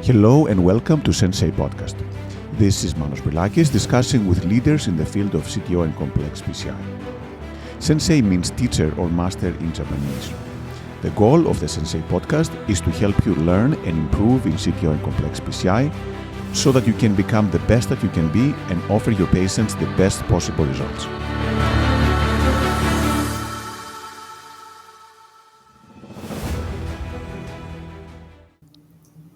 Hello and welcome to Sensei podcast. This is Manos Brilakis discussing with leaders in the field of CTO and complex PCI. Sensei means teacher or master in Japanese. The goal of the Sensei podcast is to help you learn and improve in CTO and complex PCI so that you can become the best that you can be and offer your patients the best possible results.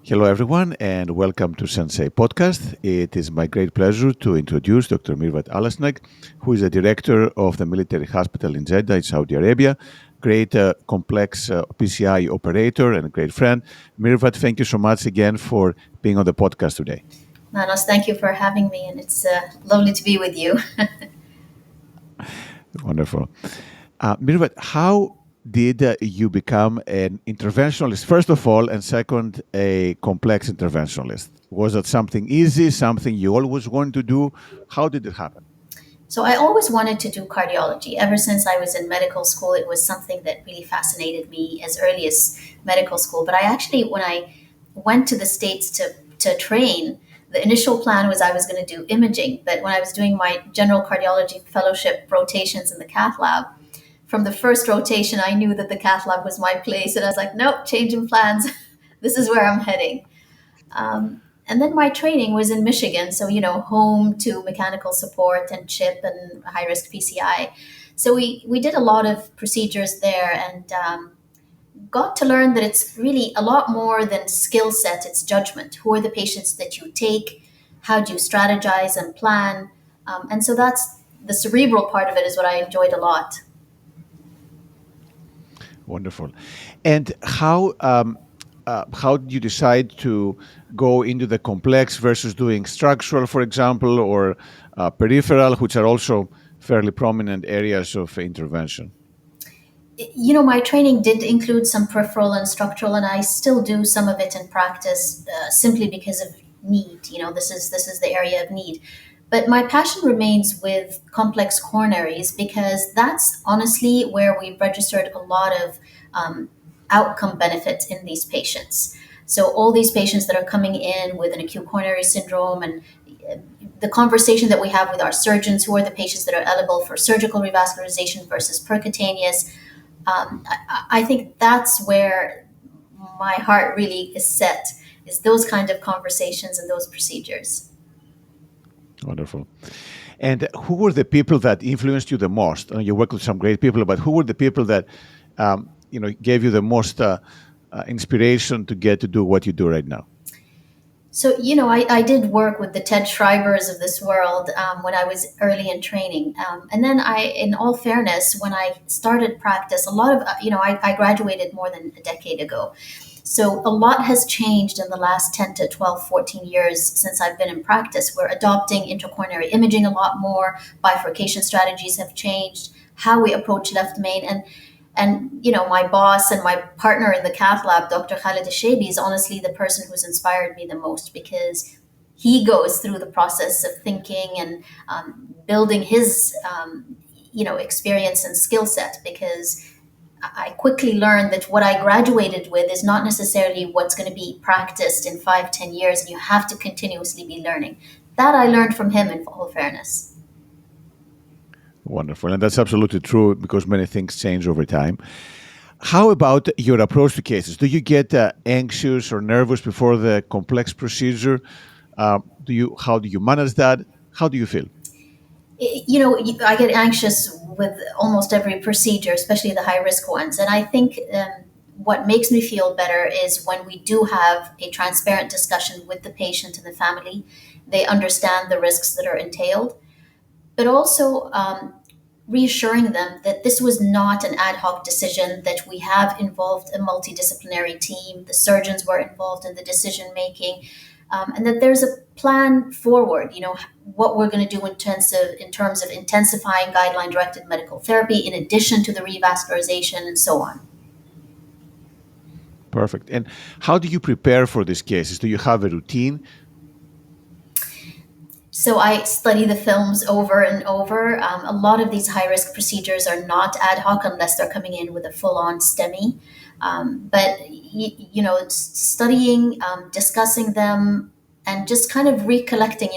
Hello everyone and welcome to Sensei podcast. It is my great pleasure to introduce Dr. Mirvat Alasnag, who is the director of the military hospital in Jeddah in Saudi Arabia, great complex PCI operator and a great friend. Mirvat, thank you so much again for being on the podcast today. Manos, thank you for having me, and it's lovely to be with you. Wonderful. Mirvat, how did you become an interventionalist, first of all, and second, a complex interventionalist? Was that something easy, something you always wanted to do? How did it happen? So I always wanted to do cardiology. Ever since I was in medical school, it was something that really fascinated me as early as medical school. But I actually, when I went to the States to train, the initial plan was I was going to do imaging. But when I was doing my general cardiology fellowship rotations in the cath lab, from the first rotation, I knew that the cath lab was my place. And I was like, nope, changing plans. This is where I'm heading. And then my training was in Michigan. So, home to mechanical support and CHIP and high-risk PCI. So we did a lot of procedures there and got to learn that it's really a lot more than skill set. It's judgment. Who are the patients that you take? How do you strategize and plan? And so that's the cerebral part of it is what I enjoyed a lot. Wonderful. And how did you decide to go into the complex versus doing structural, for example, or peripheral, which are also fairly prominent areas of intervention? My training did include some peripheral and structural, and I still do some of it in practice simply because of need. This is the area of need. But my passion remains with complex coronaries because that's honestly where we've registered a lot of outcome benefits in these patients. So all these patients that are coming in with an acute coronary syndrome and the conversation that we have with our surgeons, who are the patients that are eligible for surgical revascularization versus percutaneous, I think that's where my heart really is set, is those kind of conversations and those procedures. Wonderful. And who were the people that influenced you the most? You worked with some great people, but who were the people that gave you the most inspiration to get to do what you do right now? So, I did work with the Ted Schreibers of this world when I was early in training. And then in all fairness, when I started practice, a lot of, I graduated more than a decade ago. So a lot has changed in the last 10 to 12, 14 years since I've been in practice. We're adopting intracoronary imaging a lot more. Bifurcation strategies have changed. How we approach left main. And my boss and my partner in the cath lab, Dr. Khalid Al-Shaibi, is honestly the person who's inspired me the most because he goes through the process of thinking and building his, experience and skill set, because I quickly learned that what I graduated with is not necessarily what's going to be practiced in 5-10 years, and you have to continuously be learning. That I learned from him, in all fairness. Wonderful. And that's absolutely true because many things change over time. How about your approach to cases? Do you get anxious or nervous before the complex procedure? How do you manage that? How do you feel? I get anxious with almost every procedure, especially the high-risk ones. And I think what makes me feel better is when we do have a transparent discussion with the patient and the family. They understand the risks that are entailed, but also reassuring them that this was not an ad hoc decision, that we have involved a multidisciplinary team. The surgeons were involved in the decision-making. And that there's a plan forward, what we're going to do in terms of intensifying guideline-directed medical therapy in addition to the revascularization and so on. Perfect. And how do you prepare for these cases? Do you have a routine? So I study the films over and over. A lot of these high-risk procedures are not ad hoc unless they're coming in with a full-on STEMI. But studying, discussing them, and just kind of recollecting,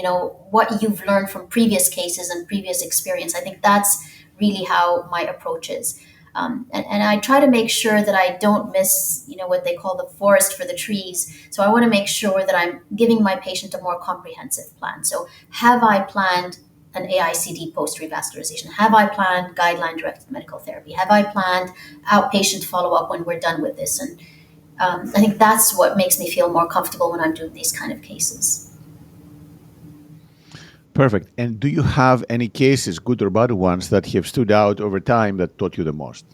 what you've learned from previous cases and previous experience. I think that's really how my approach is. And I try to make sure that I don't miss, what they call the forest for the trees. So I want to make sure that I'm giving my patient a more comprehensive plan. So have I planned an AICD post revascularization? Have I planned guideline directed medical therapy? Have I planned outpatient follow up when we're done with this? And I think that's what makes me feel more comfortable when I'm doing these kind of cases. Perfect. And do you have any cases, good or bad ones, that have stood out over time that taught you the most?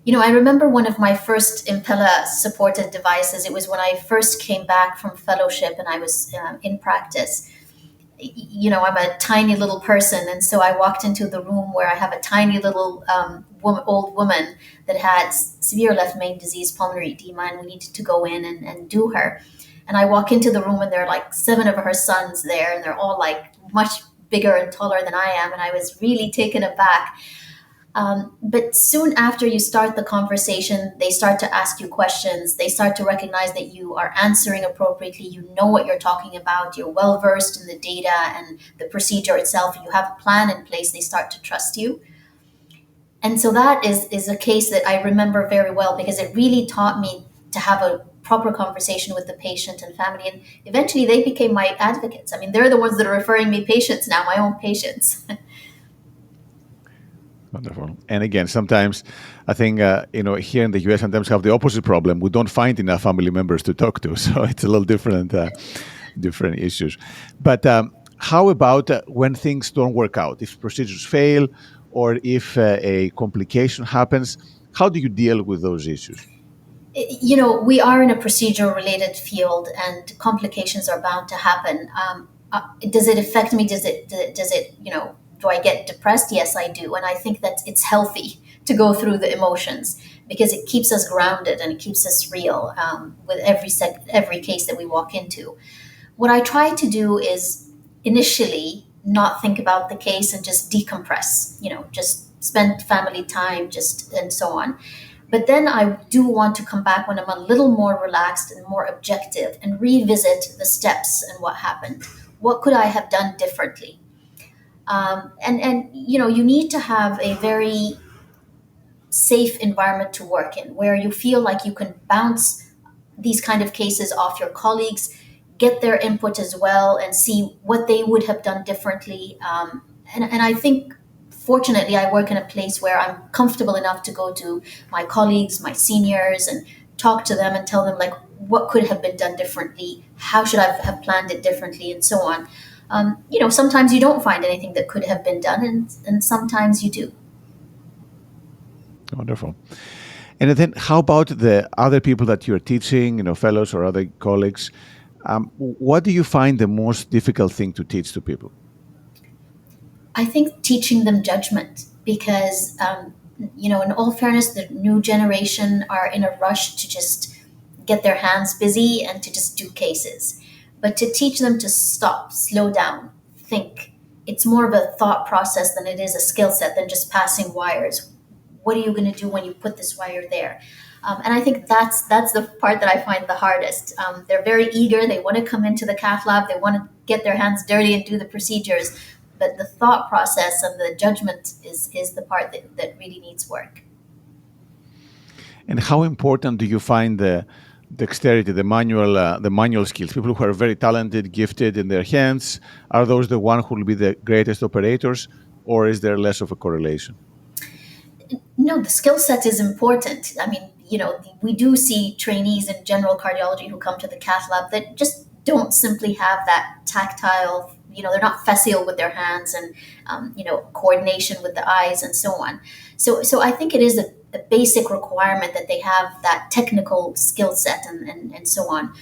I remember one of my first Impella supported devices. It was when I first came back from fellowship and I was in practice. I'm a tiny little person, and so I walked into the room where I have a tiny little old woman that had severe left main disease, pulmonary edema, and we needed to go in and do her. And I walk into the room, and there are like 7 of her sons there, and they're all like much bigger and taller than I am, and I was really taken aback. But soon after you start the conversation, they start to ask you questions. They start to recognize that you are answering appropriately. You know what you're talking about. You're well versed in the data and the procedure itself. You have a plan in place. They start to trust you. And so that is a case that I remember very well because it really taught me to have a proper conversation with the patient and family. And eventually they became my advocates. I mean, they're the ones that are referring me patients now, my own patients. Wonderful. And again, sometimes I think, here in the US, sometimes have the opposite problem. We don't find enough family members to talk to. So it's a little different, different issues. But how about when things don't work out? If procedures fail or if a complication happens, how do you deal with those issues? We are in a procedure related field and complications are bound to happen. Does it affect me? Does it, do I get depressed? Yes, I do. And I think that it's healthy to go through the emotions because it keeps us grounded and it keeps us real with every case that we walk into. What I try to do is initially not think about the case and just decompress, just spend family time, just and so on. But then I do want to come back when I'm a little more relaxed and more objective and revisit the steps and what happened. What could I have done differently? You need to have a very safe environment to work in where you feel like you can bounce these kind of cases off your colleagues, get their input as well, and see what they would have done differently. And I think, fortunately, I work in a place where I'm comfortable enough to go to my colleagues, my seniors, and talk to them and tell them like what could have been done differently, how should I have planned it differently, and so on. Sometimes you don't find anything that could have been done, and sometimes you do. Wonderful. And then how about the other people that you're teaching, fellows or other colleagues? What do you find the most difficult thing to teach to people? I think teaching them judgment because, in all fairness, the new generation are in a rush to just get their hands busy and to just do cases. But to teach them to stop, slow down, think. It's more of a thought process than it is a skill set than just passing wires. What are you going to do when you put this wire there? And I think that's the part that I find the hardest. They're very eager. They want to come into the cath lab. They want to get their hands dirty and do the procedures. But the thought process and the judgment is the part that really needs work. And how important do you find the dexterity, the manual skills? People who are very talented, gifted in their hands, are those the ones who will be the greatest operators, or is there less of a correlation? No, the skill set is important. I mean, we do see trainees in general cardiology who come to the cath lab that just don't simply have that tactile, they're not facile with their hands and, coordination with the eyes and so on. So I think it is a basic requirement that they have that technical skill set and so on.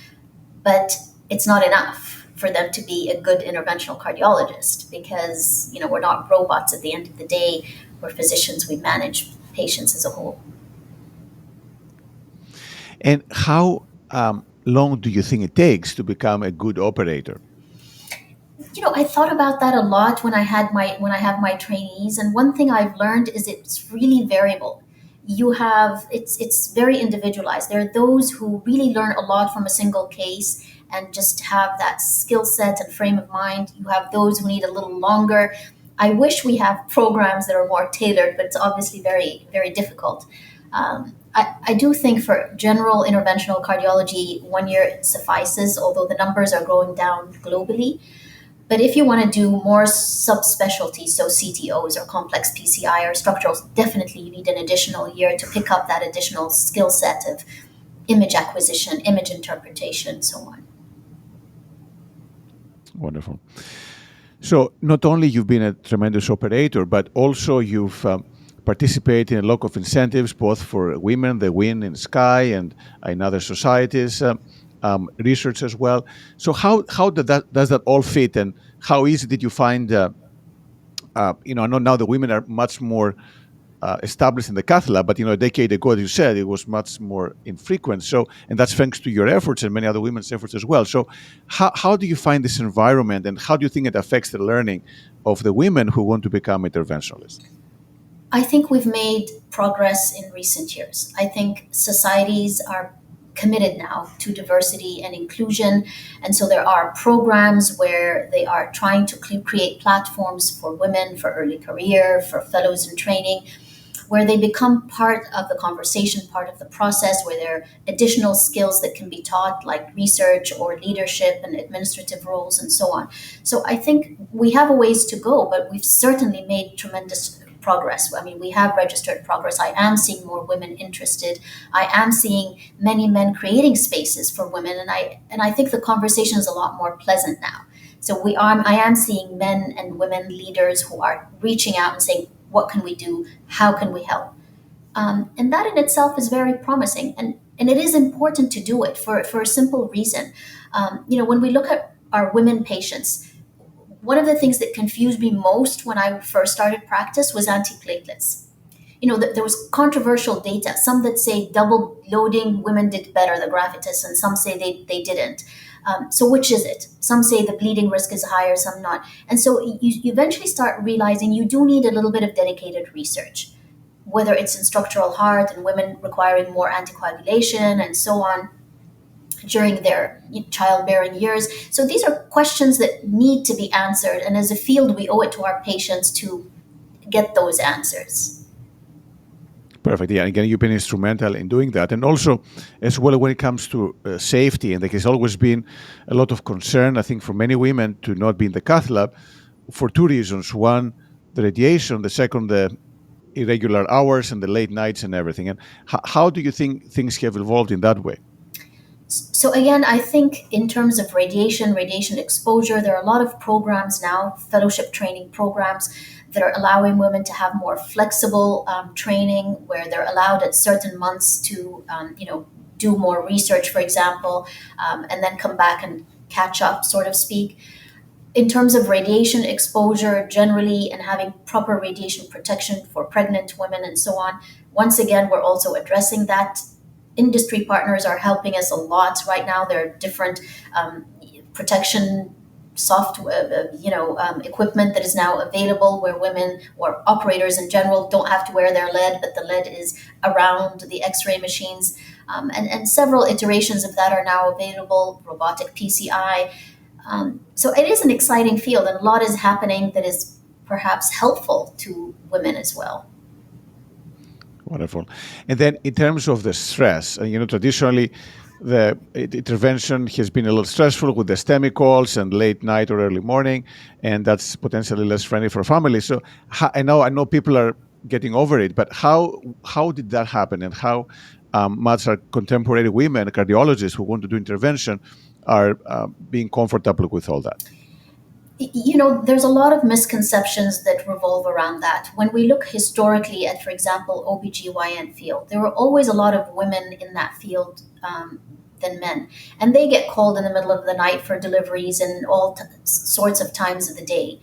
But it's not enough for them to be a good interventional cardiologist because, we're not robots at the end of the day. We're physicians, we manage patients as a whole. And how long do you think it takes to become a good operator? I thought about that a lot when I have my trainees, and one thing I've learned is it's really variable. you have it's very individualized. There are those who really learn a lot from a single case and just have that skill set and frame of mind. You have those who need a little longer. I wish we have programs that are more tailored, but it's obviously very, very difficult. I do think for general interventional cardiology, 1 year suffices, although the numbers are going down globally. But if you want to do more subspecialties, so CTOs or complex PCI or structurals, definitely you need an additional year to pick up that additional skill set of image acquisition, image interpretation, and so on. Wonderful. So not only you've been a tremendous operator, but also you've participated in a lot of incentives, both for women, the Win in Sky, and in other societies, research as well. So how does that all fit, and how easy did you find? I know now the women are much more established in the cath lab, but a decade ago, as you said, it was much more infrequent. So, and that's thanks to your efforts and many other women's efforts as well. So, how do you find this environment, and how do you think it affects the learning of the women who want to become interventionalists? I think we've made progress in recent years. I think societies are committed now to diversity and inclusion. And so there are programs where they are trying to create platforms for women, for early career, for fellows in training, where they become part of the conversation, part of the process, where there are additional skills that can be taught, like research or leadership and administrative roles and so on. So I think we have a ways to go, but we've certainly made tremendous progress. I mean, we have registered progress. I am seeing more women interested. I am seeing many men creating spaces for women, and I think the conversation is a lot more pleasant now. So I am seeing men and women leaders who are reaching out and saying, what can we do? How can we help? And that in itself is very promising. And it is important to do it for a simple reason. When we look at our women patients, one of the things that confused me most when I first started practice was antiplatelets. There was controversial data, some that say double loading women did better, the gravitas, and some say they didn't. So which is it? Some say the bleeding risk is higher, some not. And so you eventually start realizing you do need a little bit of dedicated research, whether it's in structural heart and women requiring more anticoagulation and so on during their childbearing years. So these are questions that need to be answered. And as a field, we owe it to our patients to get those answers. Perfect. Yeah, again, you've been instrumental in doing that. And also, as well, when it comes to safety, and there has always been a lot of concern, I think, for many women to not be in the cath lab for two reasons. One, the radiation. The second, the irregular hours and the late nights and everything. And how do you think things have evolved in that way? So again, I think in terms of radiation exposure, there are a lot of programs now, fellowship training programs, that are allowing women to have more flexible training, where they're allowed at certain months to, do more research, for example, and then come back and catch up, so to speak. In terms of radiation exposure generally and having proper radiation protection for pregnant women and so on, once again, we're also addressing that. Industry partners are helping us a lot right now. There are different protection software, equipment that is now available where women or operators in general don't have to wear their lead, but the lead is around the X-ray machines. And several iterations of that are now available, robotic PCI. So it is an exciting field, and a lot is happening that is perhaps helpful to women as well. Wonderful. And then in terms of the stress, traditionally the intervention has been a little stressful with the STEMI calls and late night or early morning, and that's potentially less friendly for families. So I know people are getting over it, but how did that happen, and how much are contemporary women cardiologists who want to do intervention are being comfortable with all that? There's a lot of misconceptions that revolve around that. When we look historically at, for example, OBGYN field, there were always a lot of women in that field than men. And they get called in the middle of the night for deliveries and all sorts of times of the day.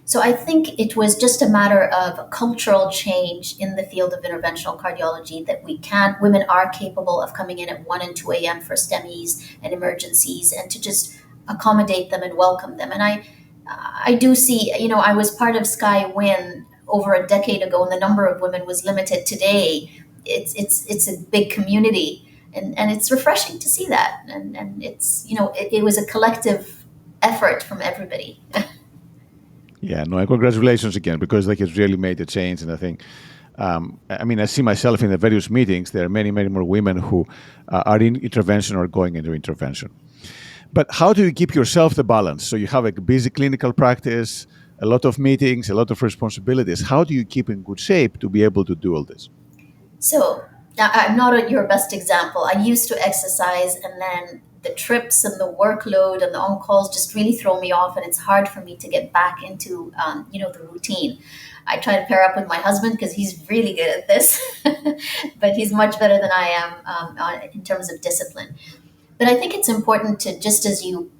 So I think it was just a matter of cultural change in the field of interventional cardiology that women are capable of coming in at 1 and 2 a.m. for STEMIs and emergencies, and to just accommodate them and welcome them. And I do see, I was part of Sky Win over a decade ago, and the number of women was limited. Today, it's a big community, and it's refreshing to see that, and it's it was a collective effort from everybody. Yeah, no, and congratulations again, because like it's really made a change. And I think, I mean, I see myself in the various meetings. There are many, many more women who are in intervention or going into intervention. But how do you keep yourself the balance? So you have a busy clinical practice, a lot of meetings, a lot of responsibilities. How do you keep in good shape to be able to do all this? So I'm not your best example. I used to exercise, and then the trips and the workload and the on calls just really throw me off, and it's hard for me to get back into the routine. I try to pair up with my husband because he's really good at this, but he's much better than I am in terms of discipline. But I think it's important to, just as you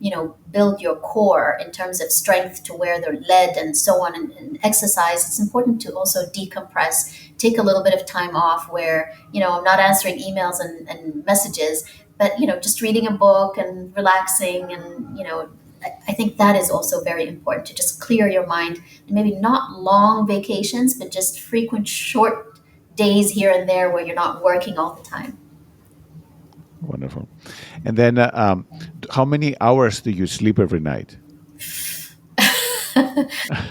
build your core in terms of strength to where they're led and so on, and exercise, it's important to also decompress, take a little bit of time off where I'm not answering emails and messages, but just reading a book and relaxing, and I think that is also very important to just clear your mind, and maybe not long vacations, but just frequent short days here and there where you're not working all the time. Wonderful. And then, how many hours do you sleep every night?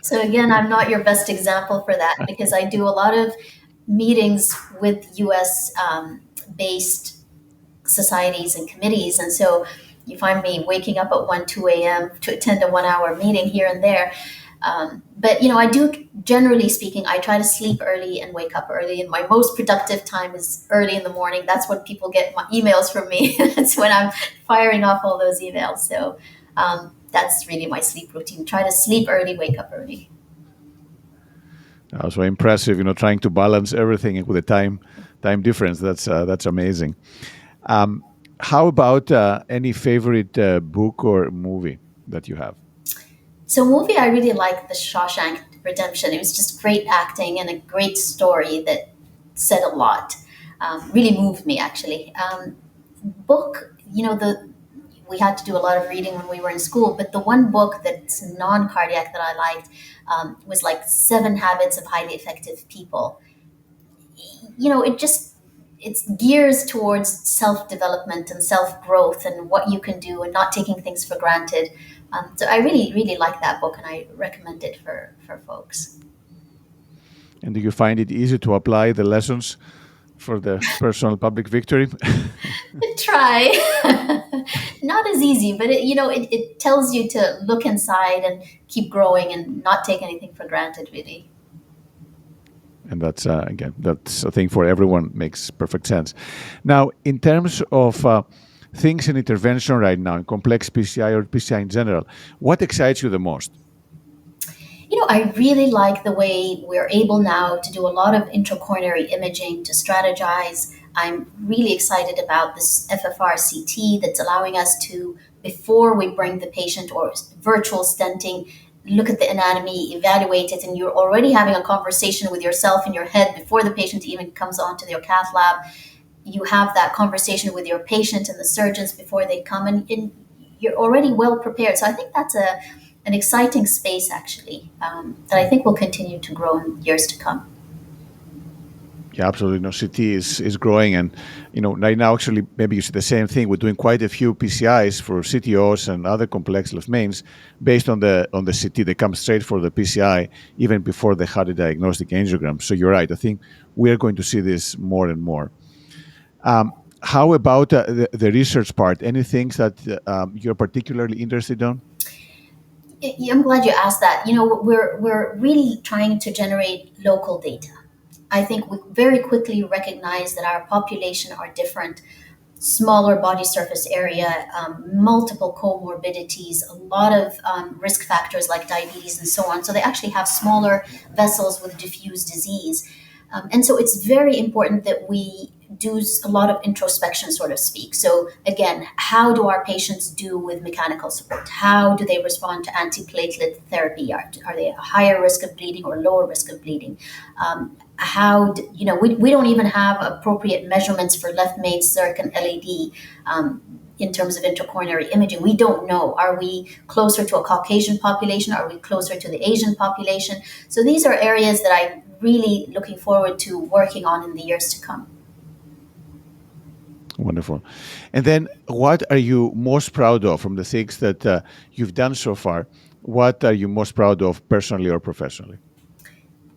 So again, I'm not your best example for that because I do a lot of meetings with US based societies and committees. And so you find me waking up at 1, 2 a.m. to attend a 1 hour meeting here and there. But I do, generally speaking, I try to sleep early and wake up early. And my most productive time is early in the morning. That's when people get my emails from me. That's when I'm firing off all those emails. So that's really my sleep routine. Try to sleep early, wake up early. So impressive, trying to balance everything with the time difference. That's amazing. How about any favorite book or movie that you have? So movie, I really like The Shawshank Redemption. It was just great acting and a great story that said a lot. Really moved me, actually. Book, we had to do a lot of reading when we were in school, but the one book that's non-cardiac that I liked was like Seven Habits of Highly Effective People. It's gears towards self-development and self-growth and what you can do and not taking things for granted. So I really, really like that book, and I recommend it for folks. And do you find it easy to apply the lessons for the personal public victory? Try. Not as easy, but it tells you to look inside and keep growing and not take anything for granted, really. And that's, again, that's a thing for everyone, makes perfect sense. Now, in terms of things in intervention right now, in complex PCI or PCI in general, what excites you the most? I really like the way we're able now to do a lot of intracoronary imaging to strategize. I'm really excited about this FFR CT that's allowing us to, before we bring the patient or virtual stenting, look at the anatomy, evaluate it, and you're already having a conversation with yourself in your head before the patient even comes onto your cath lab. You have that conversation with your patient and the surgeons before they come, and you're already well prepared. So I think that's an exciting space, actually, that I think will continue to grow in years to come. Yeah, absolutely. No, CT is growing, and right now, actually, maybe you see the same thing. We're doing quite a few PCIs for CTOs and other complex left mains based on the CT. They come straight for the PCI even before they had a diagnostic angiogram. So you're right. I think we are going to see this more and more. How about the research part? Any things that you're particularly interested in? I'm glad you asked that. We're really trying to generate local data. I think we very quickly recognize that our population are different. Smaller body surface area, multiple comorbidities, a lot of risk factors like diabetes and so on. So they actually have smaller vessels with diffuse disease. And so it's very important that we do a lot of introspection, so to speak. So again, how do our patients do with mechanical support? How do they respond to antiplatelet therapy? Are they a higher risk of bleeding or lower risk of bleeding? We don't even have appropriate measurements for left main circ and LAD in terms of intracoronary imaging. We don't know. Are we closer to a Caucasian population? Are we closer to the Asian population? So these are areas that I'm really looking forward to working on in the years to come. Wonderful. And then, what are you most proud of from the things that you've done so far? What are you most proud of personally or professionally?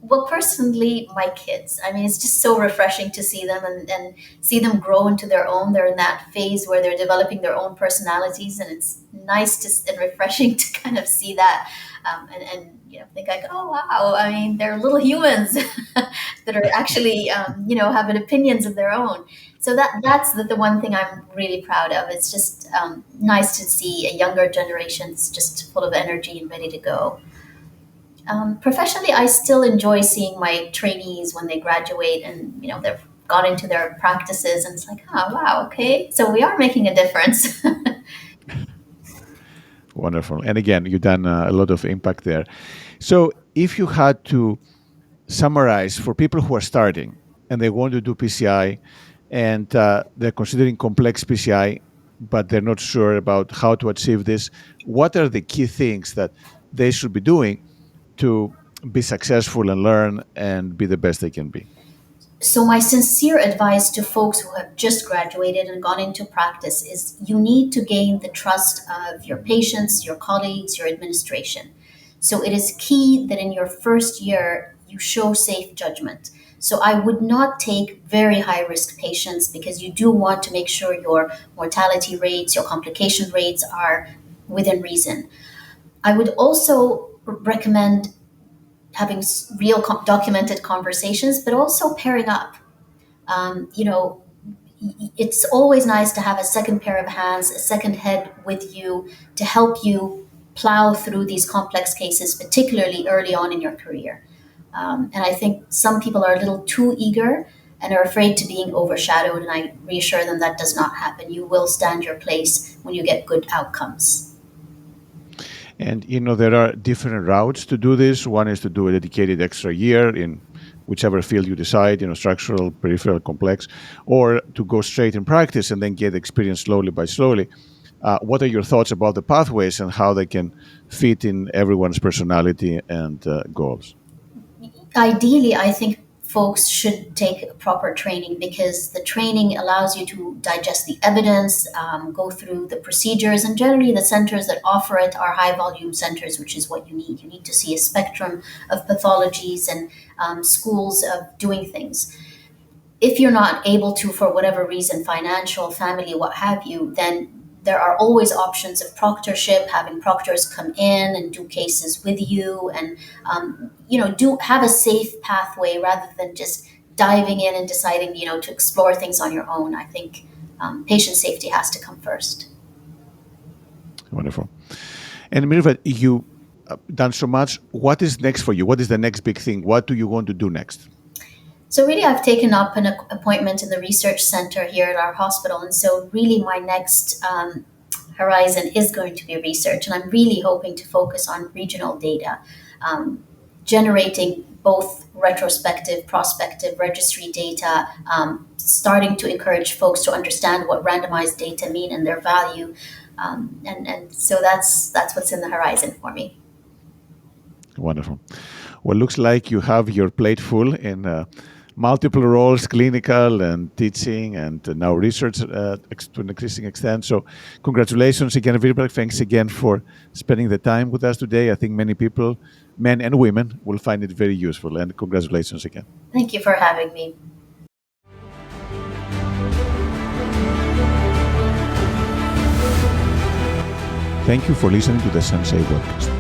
Well, personally, my kids. I mean, it's just so refreshing to see them and see them grow into their own. They're in that phase where they're developing their own personalities, and it's nice and refreshing to kind of see that and think like, oh wow. I mean, they're little humans that are actually having opinions of their own. So that's the one thing I'm really proud of. It's just nice to see a younger generation's just full of energy and ready to go. Professionally, I still enjoy seeing my trainees when they graduate and they've got into their practices, and it's like, oh wow, okay, so we are making a difference. Wonderful. And again, you've done a lot of impact there. So, if you had to summarize for people who are starting and they want to do PCI and they're considering complex PCI, but they're not sure about how to achieve this, what are the key things that they should be doing to be successful and learn and be the best they can be? So, my sincere advice to folks who have just graduated and gone into practice is you need to gain the trust of your patients, your colleagues, your administration. So, it is key that in your first year you show safe judgment. So, I would not take very high risk patients because you do want to make sure your mortality rates, your complication rates are within reason. I would also recommend having real documented conversations, but also pairing up. You know, it's always nice to have a second pair of hands, a second head with you to help you plow through these complex cases, particularly early on in your career. And I think some people are a little too eager and are afraid to being overshadowed. And I reassure them that does not happen. You will stand your place when you get good outcomes. And there are different routes to do this. One is to do a dedicated extra year in whichever field you decide, structural, peripheral, complex, or to go straight in practice and then get experience slowly by slowly. What are your thoughts about the pathways and how they can fit in everyone's personality and goals? Ideally, I think folks should take proper training because the training allows you to digest the evidence, go through the procedures, and generally the centers that offer it are high volume centers, which is what you need. You need to see a spectrum of pathologies and schools of doing things. If you're not able to, for whatever reason, financial, family, what have you, then there are always options of proctorship, having proctors come in and do cases with you, and do have a safe pathway rather than just diving in and deciding to explore things on your own. I think patient safety has to come first. Wonderful. And Mirvat, you done so much. What is next for you? What is the next big thing? What do you want to do next? So really, I've taken up an appointment in the research center here at our hospital. And so really my next horizon is going to be research. And I'm really hoping to focus on regional data, generating both retrospective, prospective registry data, starting to encourage folks to understand what randomized data mean and their value. And so that's what's in the horizon for me. Wonderful. Well, looks like you have your plate full in multiple roles, clinical and teaching, and now research to an increasing extent. So congratulations again, Virpal. Thanks again for spending the time with us today. I think many people, men and women, will find it very useful. And congratulations again. Thank you for having me. Thank you for listening to the Sensei podcast.